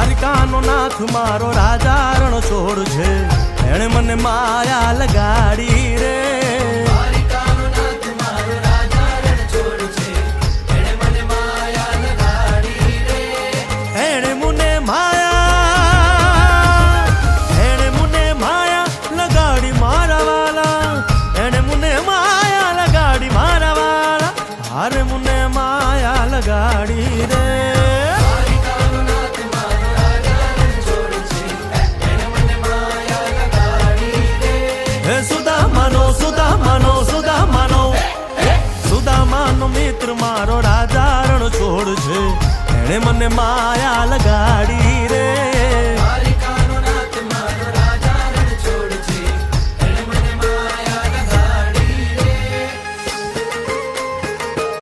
દ્વારિકાનો નાથ મારો રાજા રણ છોડ છે, એણે મને માયા લગાડી રે. દ્વારિકાનો નાથ મારો રાજા રણ છોડ છે, એણે મને માયા લગાડી રે. એણે મને માયા લગાડી મારા વાલા, એણે મને માયા લગાડી મારા વાલા, હારે મને માયા લગાડી રે. સુદામાનો મિત્ર મારો રાજા રણ છોડ છે, એણે મને માયા લગાડી